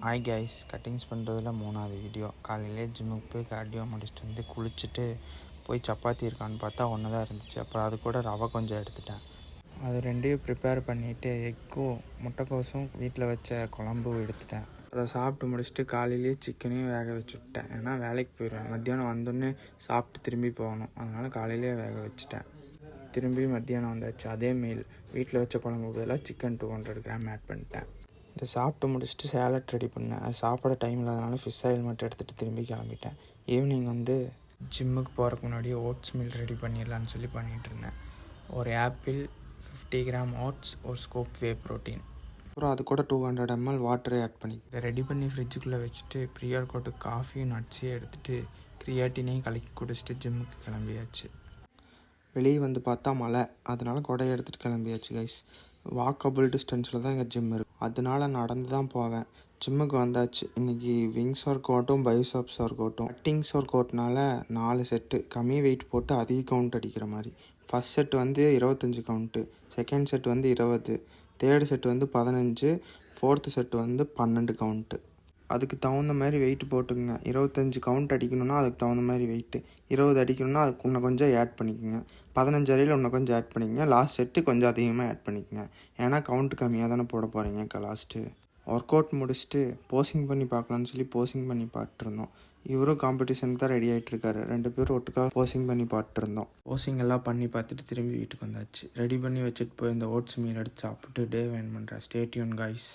Hi guys, cuttings பண்ணுறதுல 3வது video. காலையிலே ஜிம்முக்கு போய் கார்டியோ முடிச்சுட்டு வந்து குளிச்சுட்டு போய் சப்பாத்தி இருக்கான்னு பார்த்தா ஒன்று தான் இருந்துச்சு. அப்புறம் அது கூட ரவை கொஞ்சம் எடுத்துட்டேன். அது ரெண்டையும் ப்ரிப்பேர் பண்ணிவிட்டு எக்கும் முட்டைக்கோசும் வீட்டில் வச்ச குழம்பும் எடுத்துட்டேன். அதை சாப்பிட்டு முடிச்சுட்டு காலையிலேயே சிக்கனையும் வேக வச்சு விட்டேன். ஏன்னா வேலைக்கு போயிடுவேன். மத்தியானம் வந்தோடனே சாப்பிட்டு திரும்பி போகணும். அதனால் காலையிலேயே வேக வச்சுட்டேன். திரும்பி மத்தியானம் வந்தாச்சு. அதே மீல் வீட்டில் வச்ச குழம்பு பதிலாக சிக்கன் 200 கிராம் ஆட் பண்ணிட்டேன். இதை சாப்பிட்டு முடிச்சுட்டு சேலட் ரெடி பண்ணேன். அது சாப்பிட டைம் இல்லாதனால ஃபிஷ் ஆயில் மட்டும் எடுத்துகிட்டு திரும்பி கிளம்பிட்டேன். ஈவினிங் ஜிம்முக்கு போகிறதுக்கு முன்னாடி ஓட்ஸ் மீல் ரெடி பண்ணிடலான்னு சொல்லி பண்ணிகிட்டு இருந்தேன். ஒரு ஆப்பிள், 50 கிராம் ஓட்ஸ், ஒரு ஸ்கூப் வே ப்ரோட்டீன், அப்புறம் அது கூட 200 ml வாட்டரை ஆட் பண்ணி இதை ரெடி பண்ணி ஃப்ரிட்ஜுக்குள்ளே வச்சுட்டு ப்ரீ-ஒர்க் காஃபியும் நட்ஸையும் எடுத்துகிட்டு கிரியாட்டினையும் கலக்கி குடிச்சிட்டு ஜிம்முக்கு கிளம்பியாச்சு. வெளியே பார்த்தா மழை, அதனால் கொடையை எடுத்துகிட்டு கிளம்பியாச்சு கைஸ். வாக்கபிள் டிஸ்டன்ஸில் தான் எங்கள் ஜிம் இருக்குது. அதனால நடந்து தான் போவேன். ஜிம்முக்கு வந்தாச்சு. இன்றைக்கி விங்ஸ் ஒர்க் அவுட்டும் பைசப்ஸ் ஒர்க் அவுட்டும். கட்டிங்ஸ் ஒர்க் அவுட்னால 4 செட்டு கம்மி வெயிட் போட்டு அதிக கவுண்ட் அடிக்கிற மாதிரி. First set 25 count, second set 20, third set 15, fourth set 12 count. அதுக்கு தகுந்த மாதிரி வெயிட் போட்டுக்குங்க. 25 கவுண்ட் அடிக்கணும்னா அதுக்கு தகுந்த மாதிரி வெயிட்டு, 20 அடிக்கணும்னா அதுக்கு இன்னும் கொஞ்சம் ஆட் பண்ணிக்கோங்க, 15 அடியில் இன்னும் கொஞ்சம் ஆட் பண்ணிக்கோங்க, லாஸ்ட் செட்டு கொஞ்சம் அதிகமாக ஆட் பண்ணிக்கோங்க. ஏன்னா கவுண்ட்டு கம்மியாக தானே போட போகிறீங்க. லாஸ்ட்டு ஒர்க் அவுட் முடிச்சுட்டு போஸிங் பண்ணி பார்க்கலான்னு சொல்லி போஸிங் பண்ணி பார்த்துருந்தோம். இவரும் காம்படிஷனுக்கு தான் ரெடி ஆகிட்டுருக்காரு. 2 பேரும் ஒட்டுக்காக போஸிங் பண்ணி பார்த்துருந்தோம். போஸிங் எல்லாம் பண்ணி பார்த்துட்டு திரும்பி வீட்டுக்கு வந்தாச்சு. ரெடி பண்ணி வச்சுட்டு போய் இந்த ஓட்ஸ் மீல் எடுத்து சாப்பிட்டு டே வேன் பண்ணுறேன். Stay tune guys.